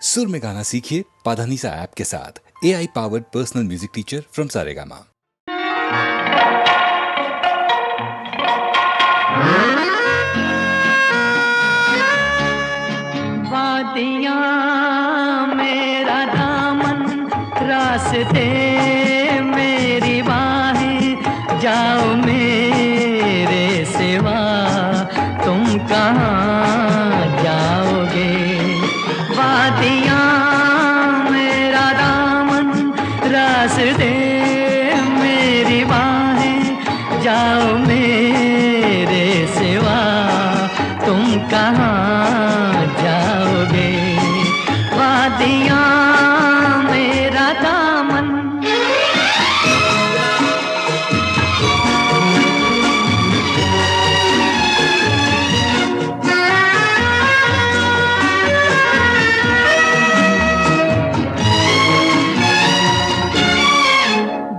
सुर में गाना सीखिए पाधानीसा ऐप के साथ। AI powered personal music teacher from Saregama. वादियाँ मेरा दामन, रास्ते मेरी बाहें, जाओ मेरे सिवा तुम कहाँ जाओगे। वादियाँ मेरा दामन, रास्ते मेरी बाहें, जाओ मेरे सिवा तुम कहाँ जाओगे। वादियाँ मेरा दामन।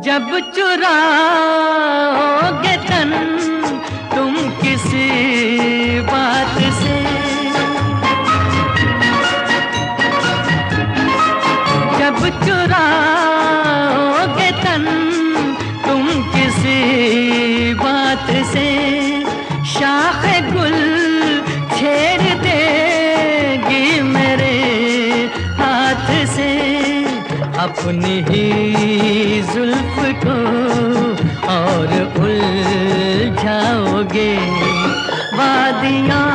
जब चुराओगे तन तुम किसी बात से, जब चुराओगे तन तुम किसी बात से, शाख गुल छेड़ देगी मेरे हाथ से। अपनी ही जुल्फ को और उलझाओगे। वादियाँ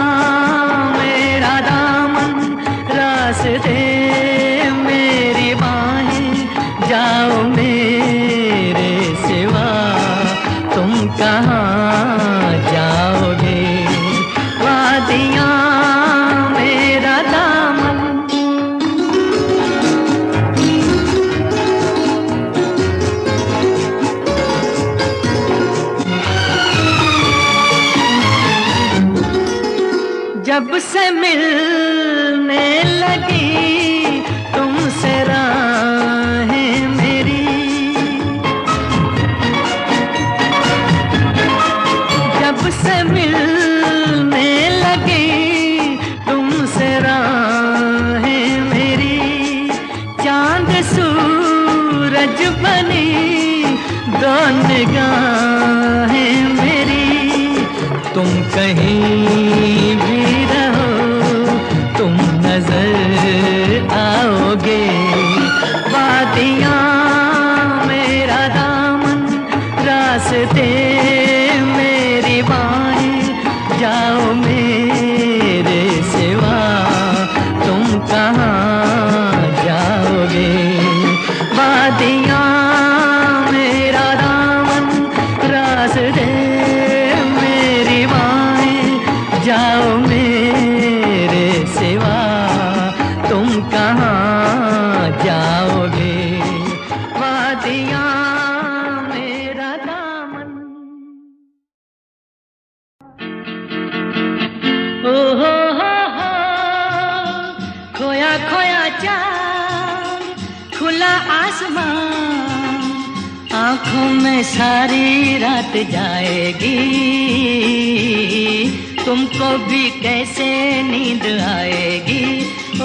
मेरा दामन, रास्ते मेरी बाहें, जाओ मेरे सिवा तुम कहाँ जाओगे। वादियाँ मेरा दामन। जब से मिलने लगी तुमसे राहें मेरी, जब से मिलने लगी तुमसे राहें मेरी, चांद सूरज बनी दो निगाहें मेरी। तुम कहीं भी रहो तुम नजर आओगे। वादियाँ मेरा दामन, रास्ते मेरी बाहें, जाओ मेरे सिवा तुम कहाँ जाओगे। वादियाँ मेरा दामन, रास्ते मेरी बाहें, जाओ मेरे सिवा तुम कहाँ जाओगे। वादियाँ मेरा दामन। ओ हो खोया खोया चाँद, खुला आसमान, आँखों में सारी रात जाएगी। तुमको भी कैसे नींद आएगी। ओ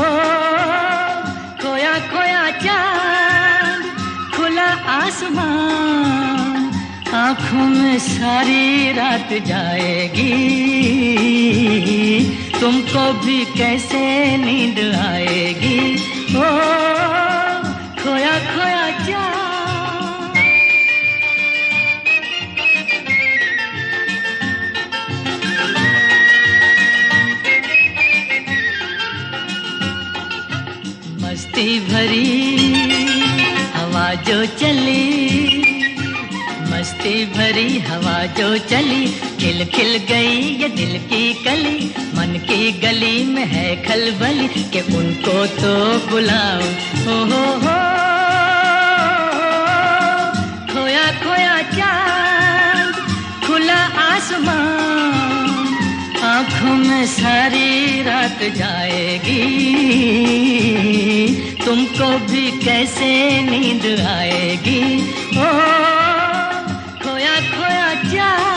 खोया खोया चाँद, खुला आसमान, आँखों में सारी रात जाएगी। तुमको भी कैसे नींद आएगी। ओ खोया खोया चाँद। मस्ती भरी हवा जो चली, मस्ती भरी हवा जो चली, खिल खिल गई ये दिल की कली। मन की गली में है खलबली कि उनको तो बुलाओ। हो खोया खोया चाँद, खुला आसमान, आँखों में सारी रात जाएगी। तुमको भी कैसे नींद आएगी। ओ खोया खोया चाँद।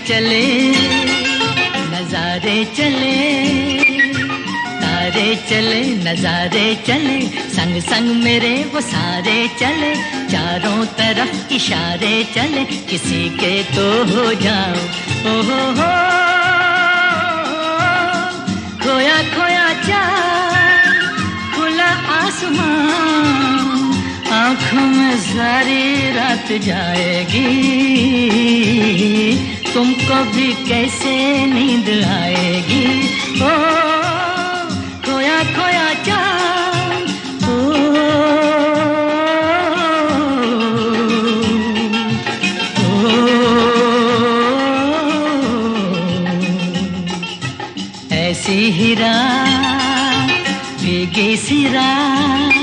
चले नजारे चले, तारे चले नजारे चले, संग संग मेरे वो सारे चले, चारों तरफ इशारे चले, किसी के तो हो जाओ। ओ हो खोया खोया चाँद, खुला आसमां, आँखों में सारी रात जाएगी, तुमको भी कैसे नींद आएगी। ओ खोया खोया चाँद, ऐसी ही रात भीगी सी रात,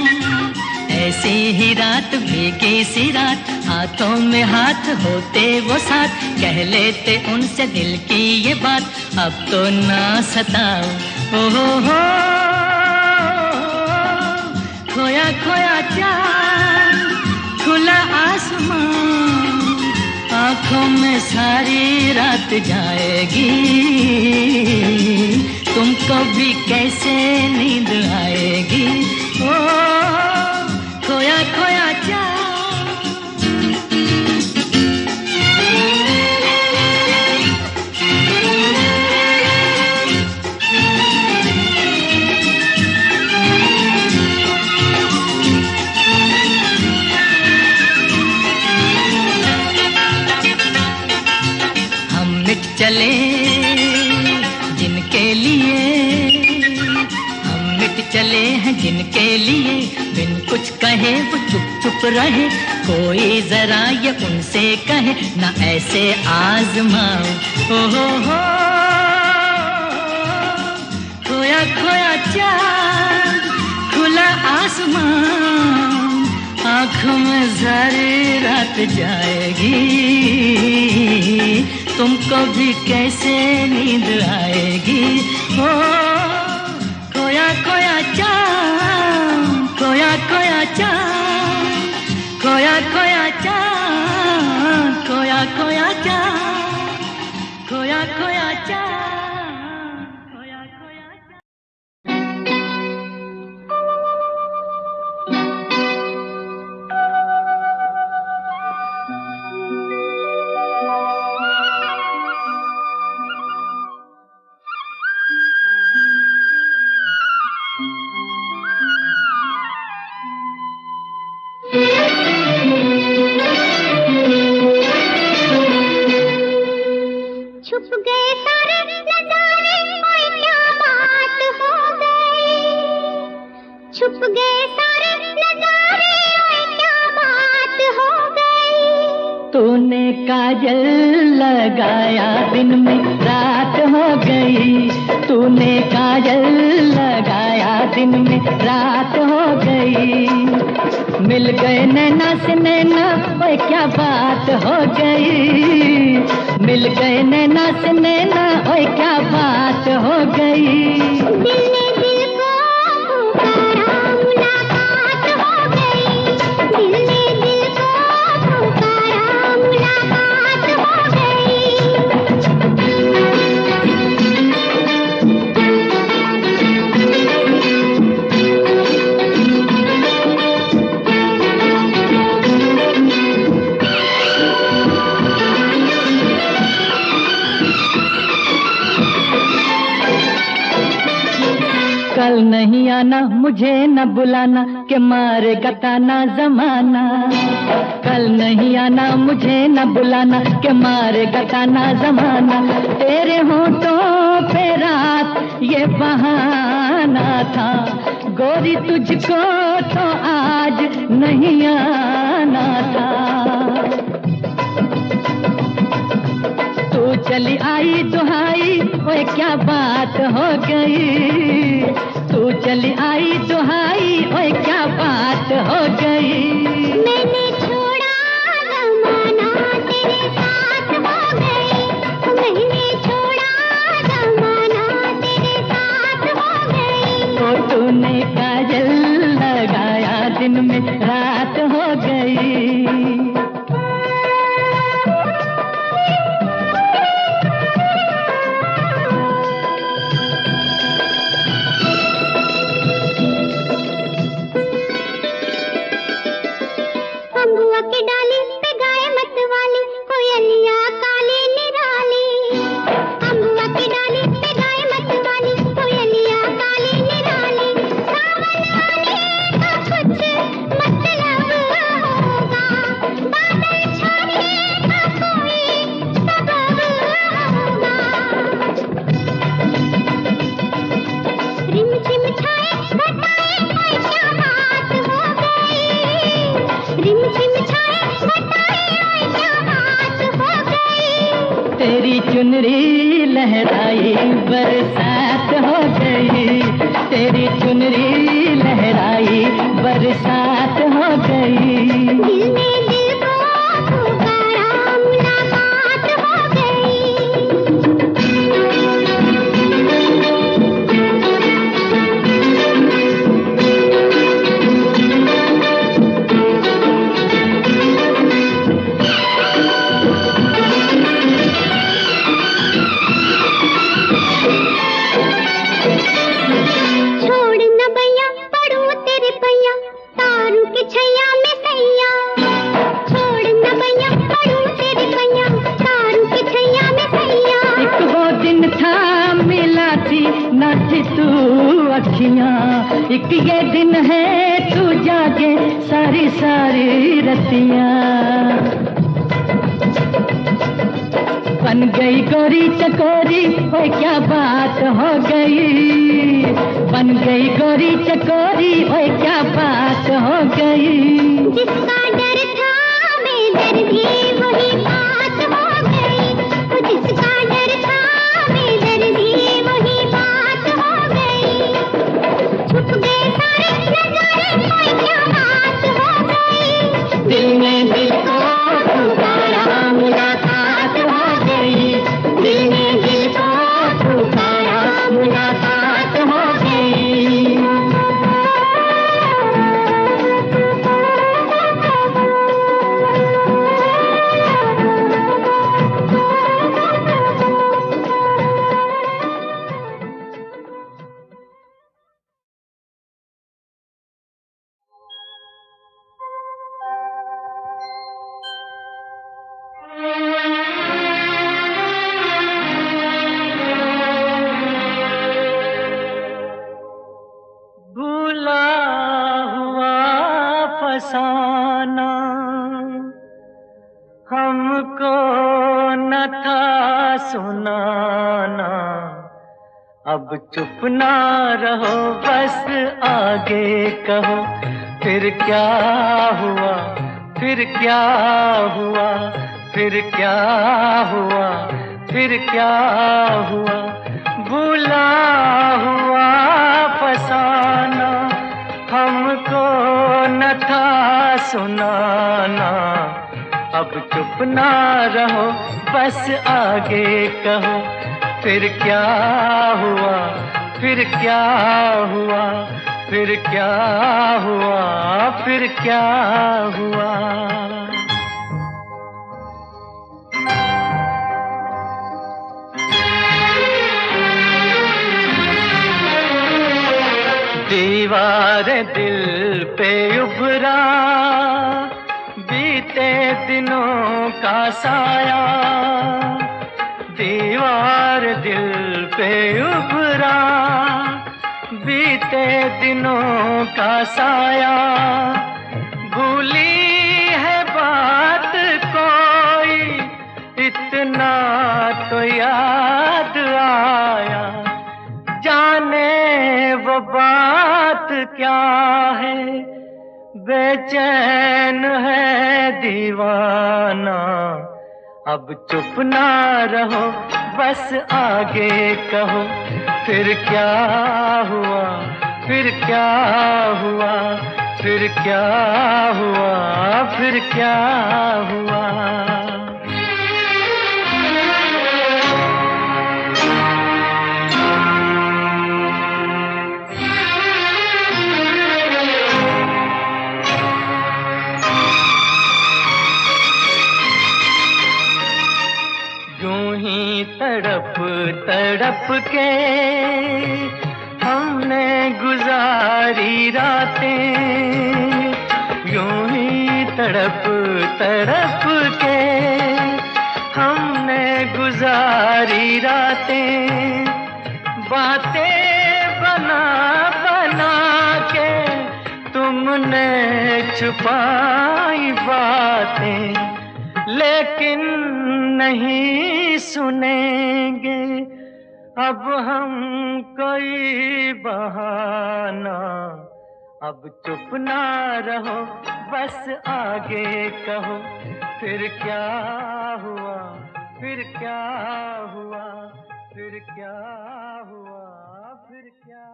ऐसी ही रात भीगी सी रात, हाथों में हाथ होते वो साथ, कह लेते उनसे दिल की ये बात, अब तो ना सताओ। ओ हो खोया खोया चाँद, खुला आसमां, आँखों में सारी रात जाएगी, तुमको भी कैसे नींद आएगी। ओ खोया खोया चाँद। हम मिट चले जिनके लिए, हम मिट चले हैं जिनके लिए, बिन कुछ कहे वो चुप चुप रहे, कोई जरा ये उनसे कहे ना ऐसे आजमाओ। ओ हो खोया खोया चाँद, खुला आसमां, आँखों में सारी रात जाएगी, तुमको भी कैसे नींद आएगी। ओ खोया खोया चाँद, खोया खोया चाँद, खोया खोया चाँद, खोया खोया चाँद, खोया खोया चाँद, खोया खोया चाँद। छुप गए सारे नजारे, ओए क्या बात हो गई। छुप गए सारे नजारे, ओए क्या बात हो गई। तूने काजल लगाया दिन में रात हो गई, तूने काजल लगाया दिन में रात हो गई, मिल गए नैना से नैना, ओए क्या बात हो गई, मिल गए नैना से नैना, ओए क्या बात हो गई। दिल ने दिल को पुकारा, मुलाकात हो गई। दिल ने दिल को पुकारा, मुलाकात हो गई। कल नहीं आना मुझे न बुलाना, के मारेगा ताना जमाना, कल नहीं आना मुझे न बुलाना, के मारेगा ताना जमाना, तेरे होठों पे रात ये बहाना था, गोरी तुझको तो आज नहीं आना था। तू चली आई दुहाई, ओए क्या बात हो गई, तू चली आई दुहाई, ओए क्या बात हो गई। मैंने छोड़ा जमाना, तेरे साथ हो गई। मैंने छोड़ा जमाना, तेरे साथ हो गई। तो तूने काजल लगाया दिन में रात हो गई। चुनरी लहराई बरसात हो गई, तेरी चुनरी लहराई बरसात हो गई। दिल ने दिल को पुकारा, मुलाकात हो गई। छोड़ न भैया पढ़ूं तेरे पैया, तारू के छैया में सैया। छोड़ न भैया पढ़ूं तेरे पैया, तारू के छैया में सैया। एक वो दिन था मिला थी ना थी तू अखियां, एक ये दिन है तू जागे सारी सारी रतियां। बन गई गोरी चकोरी, ओए क्या बात हो गई। बन गई गोरी चकोरी, ओए क्या बात हो गई। जिसका डर था बेदर्दी वही बात हो गई। वो जिसका डर था बेदर्दी वही बात हो गई। छुप गए सारे नजारे, कोई क्या बात हो गई। दिल ने दिल को पुकारा, मुलाकात हो गई। दिल ने दिल को पुकारा, मुलाकात हो गई। भूला हुआ फसाना हमको न था सुनाना। अब चुप ना रहो बस आगे कहो, फिर क्या हुआ, फिर क्या हुआ, फिर क्या हुआ, फिर क्या हुआ। भूला हुआ फसाना हमको न था सुनाना। अब चुप ना रहो बस आगे कहो, फिर क्या हुआ, फिर क्या हुआ, फिर क्या हुआ, फिर क्या हुआ। दीवार दिल पे उभरा बीते दिनों का साया। दीवार दिल पे उभरा बीते दिनों का साया। भूली है बात कोई इतना तो याद आया। जाने वो बात क्या है, बेचैन है दीवाना। अब चुप ना रहो बस आगे कहो, फिर क्या हुआ, फिर क्या हुआ, फिर क्या हुआ, फिर क्या हुआ। तड़प तड़प के हमने गुजारी रातें। यूं ही तड़प तड़प के हमने गुजारी रातें। बातें बना बना के तुमने छुपाई बातें। लेकिन नहीं सुनेंगे अब हम कोई बहाना। अब चुप ना रहो बस आगे कहो, फिर क्या हुआ, फिर क्या हुआ, फिर क्या हुआ, फिर क्या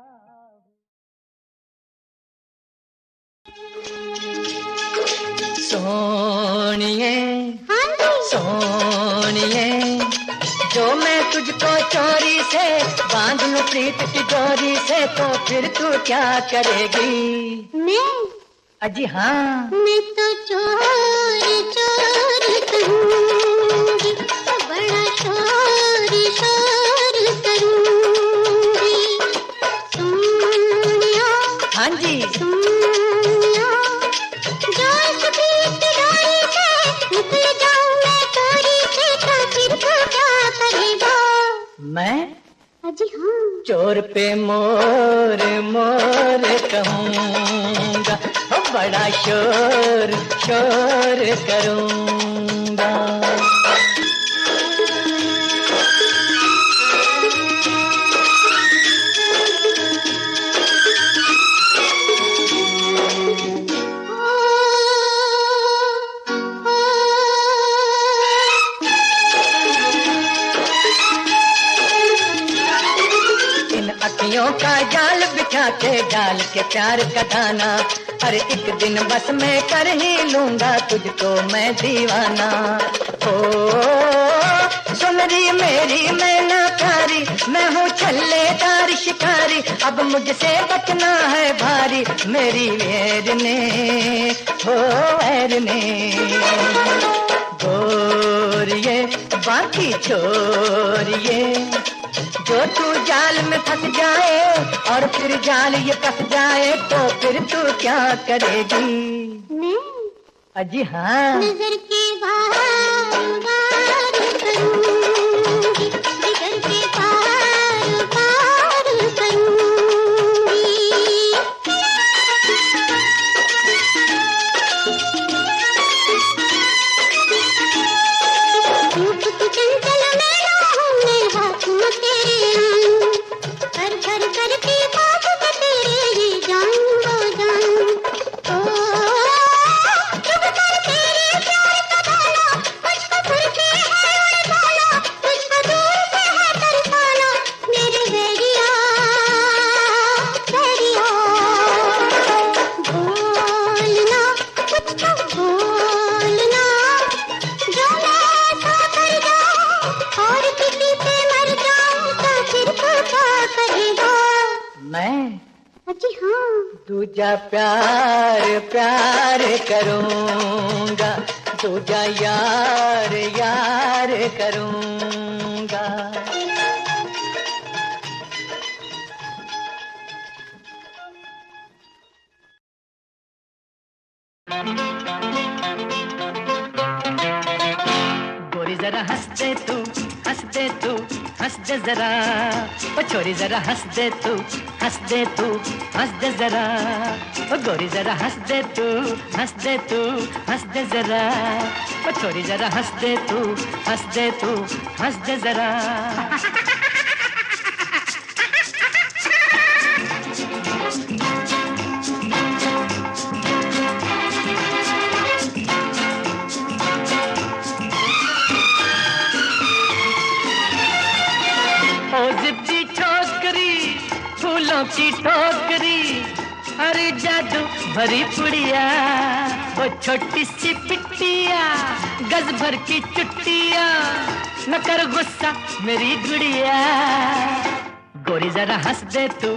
सोनिए, सोनिए, जो मैं तुझको चोरी से बांध लूं प्रीत की डोरी से, तो फिर तू क्या करेगी? मैं अजी हाँ, मैं तो चोरी चोरी करूंगी, तो बड़ा चोरी चोरी करूंगी। सोनिया, हाँ जी, सोनिया, जो इस प्रीत की डोरी से निकल जाऊं मैं चोरी से, तो फिर तू क्या करेगा? मैं अजी हाँ, चोर पे मोर मोर कहूँगा, बड़ा शोर शोर करूँगा। अखियों का जाल बिछा के डाल के प्यार का दाना, अरे एक दिन बस मैं कर ही लूंगा तुझको मैं दीवाना। ओ सुनरी मेरी मैना प्यारी, मैं हूँ छल्लेदार शिकारी, अब मुझसे बचना है भारी मेरी वैर ने, हो वैर ने। गोरिये बाकी छोरिए, जो तू जाल में फंस जाए और फिर जाल ये फंस जाए, तो फिर तू क्या करेगी? मैं अजी हाँ, नजर के वार वार करूंगी, जिगर के पार पार करूंगी। रूप की चंचल मैना हूँ मैं, हाथ में तेरे आऊं, कर कर करके बात में तेरे ही जाऊंगा जाऊं। ओ चुप कर तेरे प्यार का भाला, मुझको फुर्ती है उड़ जाना, मुझको दूर से है तरसाना मेरे बैरिया बैरिया। बोलना मुझको बोलना, जो मैं ऐसा कर जाऊं और किसी पे मर जाऊं, तो फिर तू क्या करेगा? मैं अजी हाँ, दूजा प्यार प्यार करूंगा, दूजा यार यार करूंगा। गोरी जरा हंस दे तू, हंस दे तू, हंस दे जरा, ओ छोरी जरा हंस दे तू, हंस दे तू, हंस दे जरा, ओ गोरी जरा हंस दे तू, हंस दे तू, हंस दे जरा, ओ छोरी जरा हंस दे तू, हंस दे तू, हंस दे जरा। ओ जिद्दी छोकरी फूलों की टोकरी, अरे जादू भरी पुड़िया, ओ छोटी सी पिट्टिया गज भर की चुट्टिया, न कर गुस्सा मेरी गुड़िया। गोरी जरा हंस दे तू,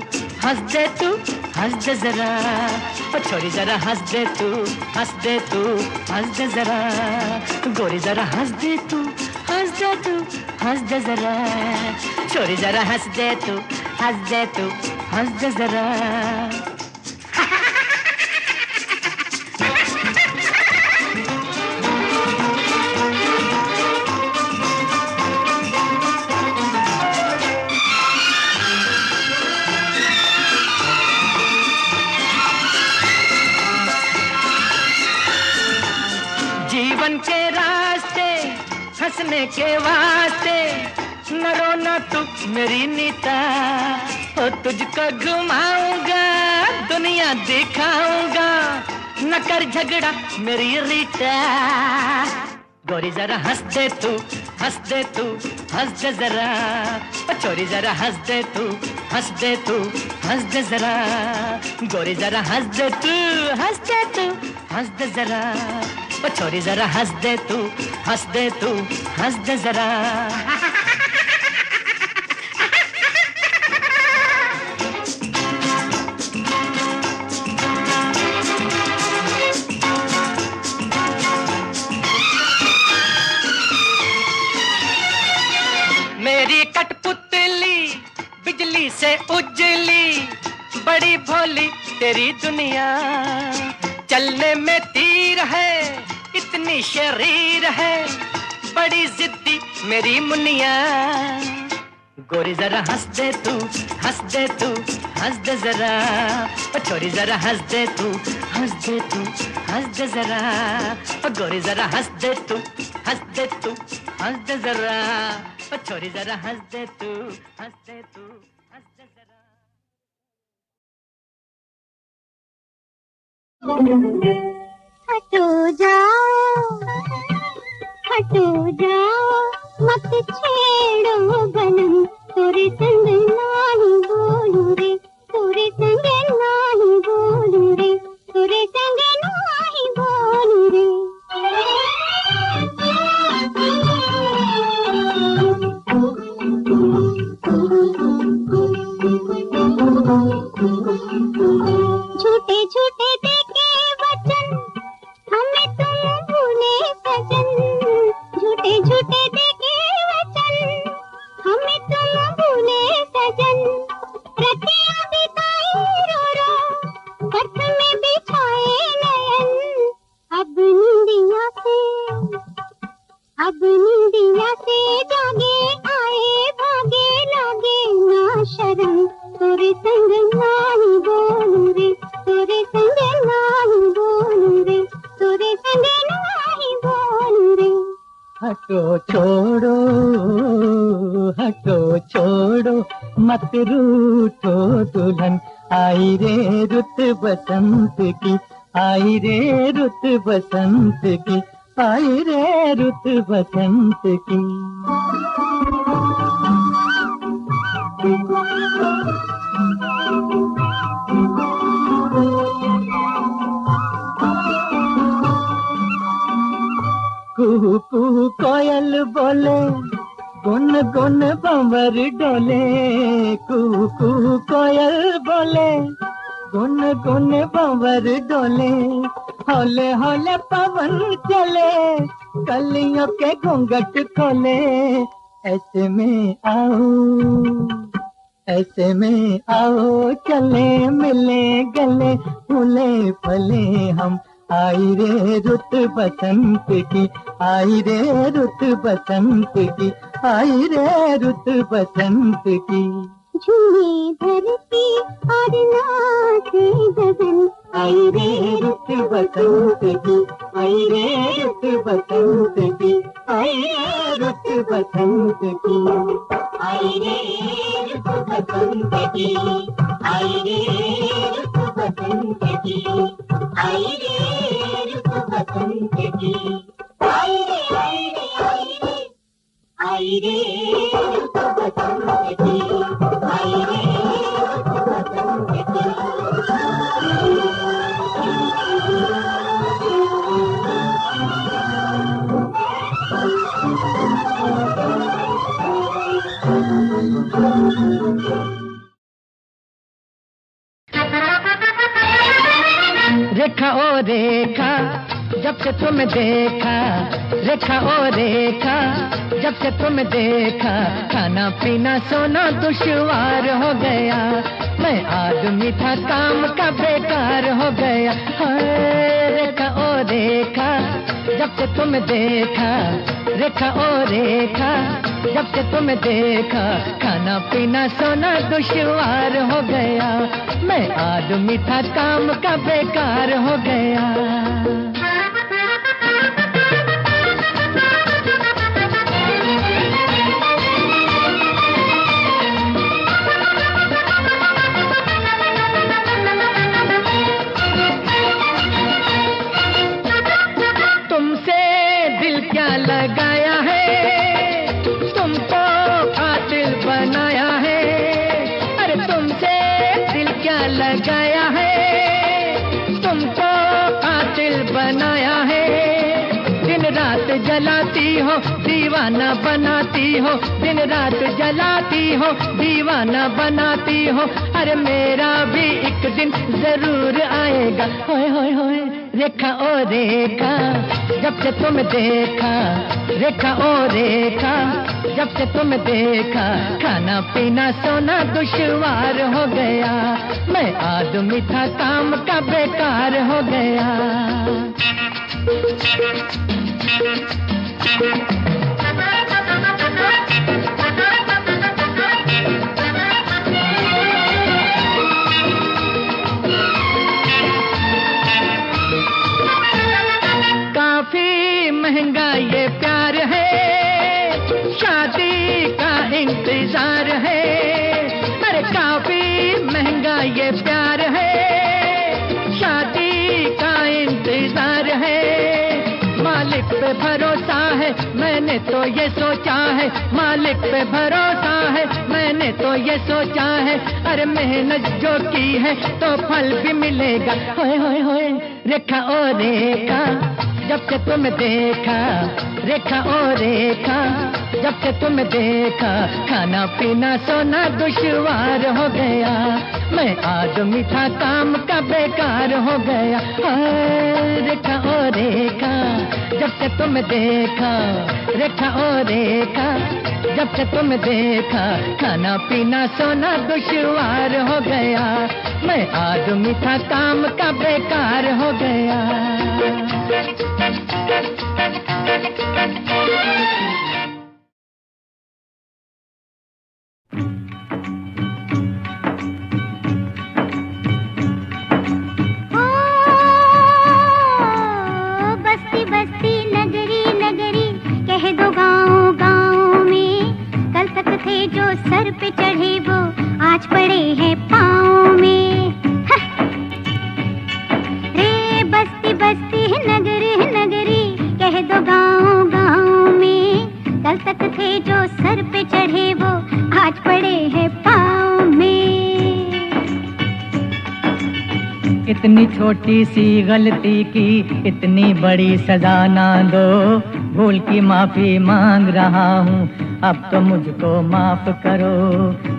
हंस दे तू, हंस दे जरा, ओ छोरी जरा हंस दे तू, हंस दे तू, हंस दे जरा, गोरी जरा हंस दे तू, हंस दे तू, हंस दे जरा, छोरी जरा हंस दे तू, हंस दे तू, हंस दे जरा। जीवन के रास्ते हंसने के वास्ते, न रोना तू मेरी नीता, ओ तुझको घुमाऊंगा दुनिया दिखाऊंगा, न कर झगड़ा मेरी रीता। गोरी जरा हंस दे तू, हंस दे तू, हंस दे जरा, ओ छोरी जरा हंस दे तू, हंस दे तू, हंस दे जरा, गोरी जरा हंस दे तू, हंस दे तू, हंस दे जरा, ओ छोरी जरा हंस दे तू, हंस दे तू, हंस दे जरा। मेरी कठपुतली बिजली से उजली, बड़ी भोली तेरी दुनिया, चलने में तीर है इतनी शरीर है, बड़ी जिद्दी मेरी मुनिया। गोरी जरा हंस दे तू, हंस दे तू, हंस दे जरा, ओ छोरी जरा हंस दे तू, हंस दे तू, हंस दे जरा, ओ गोरी जरा हंस दे तू, हंस दे तू, हंस दे जरा, ओ छोरी जरा हंस दे तू, हंस दे तू, हंस दे जरा। हटो जाओ, हटो जाओ, मत छेड़ो बनम, तोरे संग नाही बोलू रे, तोरे संग नाही बोलू रे, तोरे संग नाही बोलू रे। झूठे झूठे देके वचन हमें तुम भूले सजन, झूठे झूठे देके वचन हमें तुम भूले सजन, रतियां बिताई रो रो बर्फ में बिछाए नयन, अब नींदिया से जागे आए भागे लागे ना शर्म, तोरे संग नाही बोलू रे, तोरे संग नाही बोलू रे, तोरे संग नाही बोलू रे। हटो छोड़ो, हटो छोड़ो, मत रूठो दुल्हन, आई रे रुत बसंत की, आई रे रुत बसंत की, आई रे रुत बसंत की। कुहू कुहू कोयल बोले, गुन गुन भंवर डोले, कुहू कुहू कोयल बोले, गुन गुन भंवर डोले, हौले हौले पवन चले, कलियों के घूंघट खोले, ऐसे में आओ, ऐसे में आओ, चले मिले गले, फूले फले हम, आई रे रुत बसंत की, आई रे रुत बसंत की, आई रे रुत बसंत की। झूमे धरती और नाचे गगन, आई रे रुत बसंत की, आई रे रुत बसंत की, आई रे रुत बसंत की, आई रे रुत बसंत की, आई रे रुत बसंत की, आई रे रुत बसंत की, आई रे आई रे आई रे आई रे रुत बसंत की, आई रे रुत बसंत की। रेखा ओ रेखा, जब से तुम्हें देखा, रेखा ओ रेखा, जब से तुम्हें देखा, खाना पीना सोना दुश्वार हो गया, मैं आदमी था काम का बेकार हो गया। हाय रेखा ओ रेखा, जब से तुम्हें देखा, रेखा ओ रेखा, जब से तुम्हें देखा, खाना पीना सोना दुश्वार हो गया, मैं आदमी था काम का बेकार हो गया। तुमसे दिल क्या लगाया है, कातिल बनाया है। दिन रात जलाती हो दीवाना बनाती हो, दिन रात जलाती हो दीवाना बनाती हो। अरे मेरा भी एक दिन जरूर आएगा। होए होए होए रेखा ओ रेखा, जब से तुम देखा, रेखा ओ रेखा, जब से तुम देखा, खाना पीना सोना दुश्वार हो गया। मैं आदमी था काम का बेकार हो गया। काफी महंगा ये प्यार है, शादी का इंतजार है। अरे काफी महंगा ये प्यार है, शादी का इंतजार है। मालिक पे भरोसा है मैंने तो ये सोचा है, मालिक पे भरोसा है मैंने तो ये सोचा है। अरे मेहनत जो की है तो फल भी मिलेगा। होए होए होए रेखा ओ रेखा, जब से तुम देखा, रेखा ओ रेखा, जब से तुम देखा, खाना पीना सोना दुश्वार हो गया। मैं आदमी था काम का बेकार हो गया। रेखा ओ रेखा, जब से तुम देखा, रेखा ओ रेखा, जब से तुम देखा, खाना पीना सोना दुश्वार हो गया। मैं आदमी था काम का बेकार हो गया। बस्ती बस्ती नगरी नगरी कह दो गाँव गाँव में, कल तक थे जो सर पे चढ़े वो आज पड़े हैं पाँव में। रे बस्ती बस्ती नगरी नगरी कह दो गाँव गाँव में, कल तक थे जो सर पे चढ़े वो आज पड़े हैं पाँव में। इतनी छोटी सी गलती की इतनी बड़ी सजा ना दो, भूल की माफी मांग रहा हूँ अब तो मुझको माफ करो।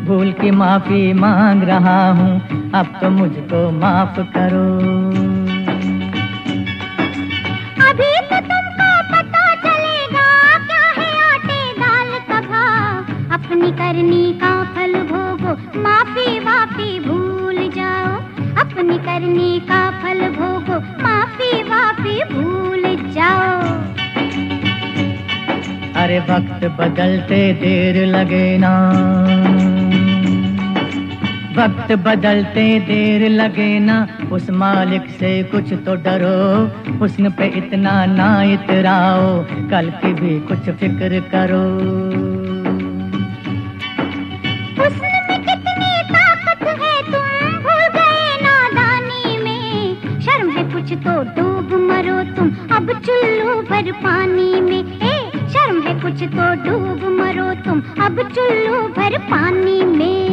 भूल की माफी मांग रहा हूँ अब तो मुझको माफ करो। अभी तो तुमको पता चलेगा क्या है आटे दाल का भाव, अपनी करनी का फल भोगो माफी वाफी भूल जाओ, अपनी करनी का फल भोगो माफी वाफी भूल जाओ। अरे वक्त बदलते देर लगे ना, वक्त बदलते देर लगे ना, उस मालिक से कुछ तो डरो। हुस्न पे इतना ना इतराओ, कल की भी कुछ फिक्र करो। हुस्न में कितनी ताकत है तुम भूल गए नादानी में, शर्म है कुछ तो डूब मरो तुम अब चुल्लू भर पानी में। शर्म है कुछ तो डूब मरो तुम अब चुल्लू भर पानी में।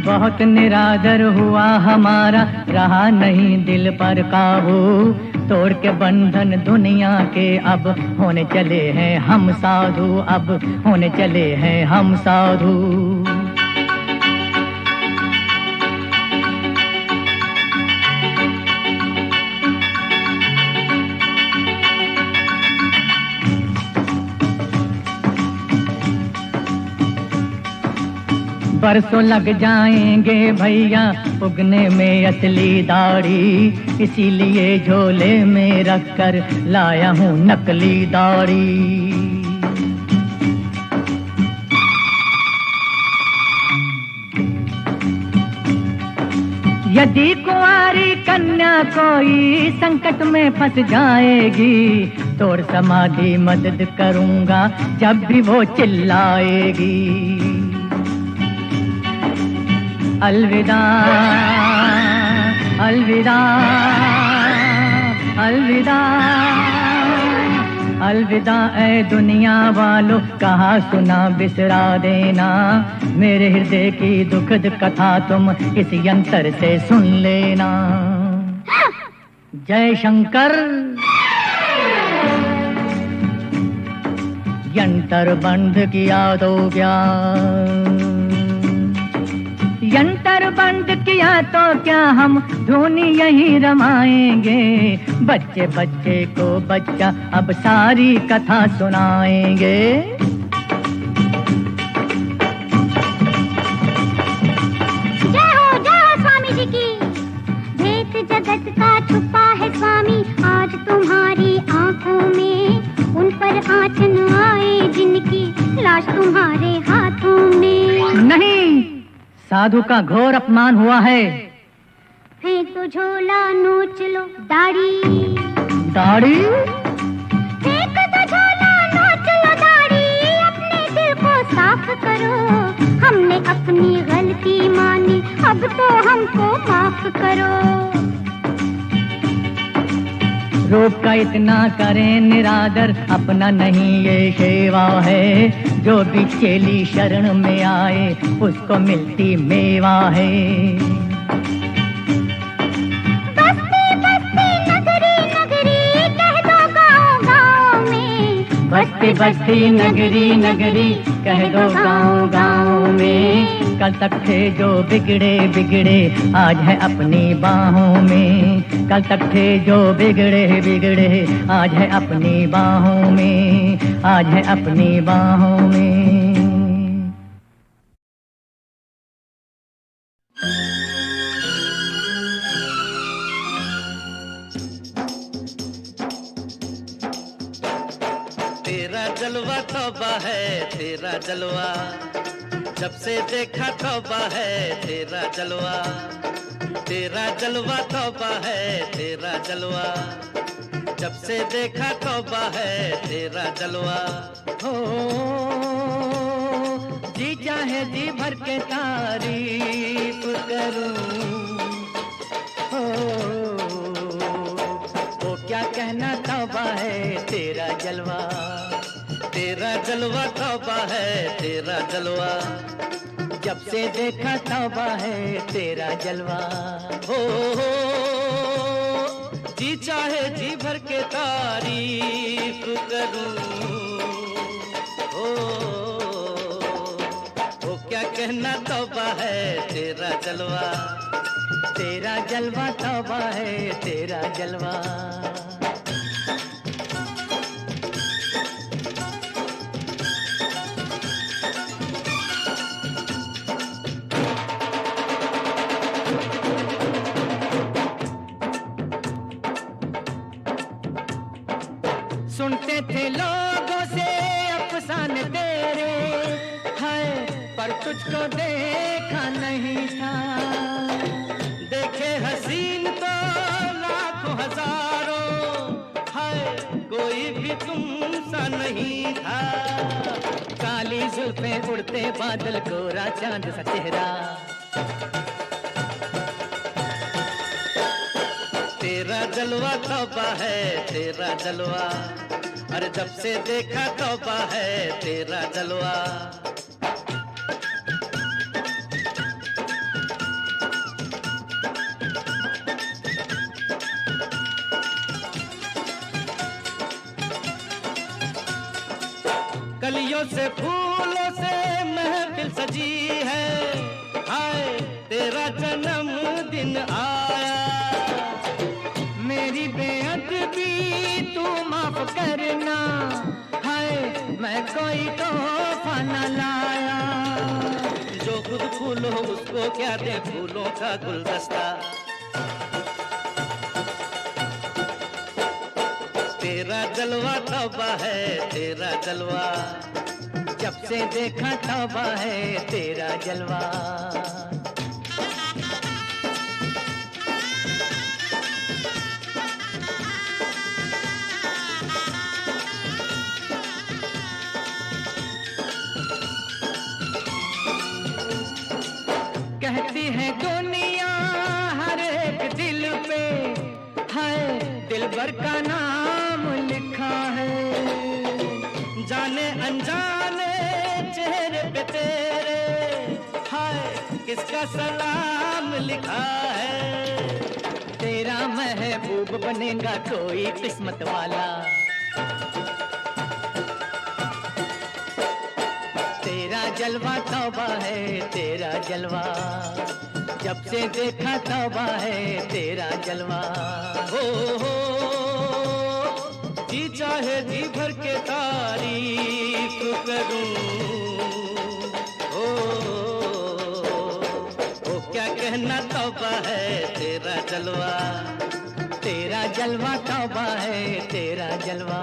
बहुत निरादर हुआ हमारा, रहा नहीं दिल पर काबू, तोड़ के बंधन दुनिया के अब होने चले हैं हम साधु, अब होने चले हैं हम साधु। बरसों लग जाएंगे भैया उगने में असली दाढ़ी, इसीलिए झोले में रख कर लाया हूँ नकली दाढ़ी। यदि कुंवारी कन्या कोई संकट में फंस जाएगी, तोड़ समाधि मदद करूँगा जब भी वो चिल्लाएगी। अलविदा अलविदा अलविदा अलविदा ऐ दुनिया वालों, कहा सुना बिसरा देना, मेरे हृदय की दुखद कथा तुम इस यंत्र से सुन लेना। जय शंकर। यंत्र बंद किया तो क्या, यंत्र बंद किया तो क्या, हम धुन यही रमाएंगे। बच्चे बच्चे को बच्चा अब सारी कथा सुनाएंगे। जय हो स्वामी जी की। भेद जगत का छुपा है स्वामी आज तुम्हारी आंखों में। उन पर आँच न आए जिनकी लाश तुम्हारे हाथों में। नहीं, साधु का घोर अपमान हुआ है। फेंक दो झोला नोच लो दाढ़ी। दाढ़ी? फेंक दो झोला नोच लो दाढ़ी। अपने दिल को साफ करो। हमने अपनी गलती मानी अब तो हमको माफ करो। रूप का इतना करें निरादर, अपना नहीं ये सेवा है। जो भी चेली शरण में आए उसको मिलती मेवा है। बस्ती बस्ती नगरी नगरी कह दो गाँव गाँव में। बस्ती बस्ती नगरी नगरी कह दो गाँव गाँव में। कल तक थे जो बिगड़े बिगड़े आज है अपनी बाहों में। कल तक थे जो बिगड़े बिगड़े आज है अपनी बाहों में। आज है अपनी बाहों में। तेरा जलवा तौबा है तेरा जलवा। जब से देखा तौबा है तेरा जलवा। तेरा जलवा तौबा है तेरा जलवा। जब से देखा तौबा है तेरा जलवा। हो जी चाहे जी भर के तारीफ करूं। हो क्या कहना तौबा है तेरा जलवा। तेरा जलवा तौबा है तेरा जलवा। जब से देखा तौबा है तेरा जलवा। हो जी चाहे जी भर के तारीफ करूं। हो क्या कहना तौबा है तेरा जलवा। तेरा जलवा तौबा है तेरा जलवा। सुनते थे लोगों से अफसाने तेरे, हाय पर तुझको देखा नहीं था। देखे हसीन तो लाखों हजारों, हाय कोई भी तुमसा नहीं था। काली जुल्फें उड़ते बादल गोरा चांद सा चेहरा। तेरा जलवा तौबा है तेरा जलवा। अरे जब से देखा तौबा है तेरा जलवा। कलियों से फूलों से महफिल सजी है, हाय तेरा जन्मदिन आया। मेरी बेअदबी तू माफ करना, हाय मैं कोई तोहफा न लाया। जो खुद फूल हो उसको क्या दे फूलों का गुलदस्ता। तेरा जलवा तौबा है तेरा जलवा। जब से देखा तौबा है तेरा जलवा। कहती है दुनिया हर एक दिल पे, हाय दिलबर का नाम लिखा है। जाने अनजाने चेहरे पे तेरे, हाय किसका सलाम लिखा है। तेरा महबूब महबूब बनेगा कोई किस्मत वाला। तेरा जलवा तौबा है तेरा जलवा, जब से देखा तौबा है तेरा जलवा। हो जी चाहे जी भर के तारीफ करूं, ओ क्या कहना तौबा है तेरा जलवा, तेरा जलवा तौबा है तेरा जलवा।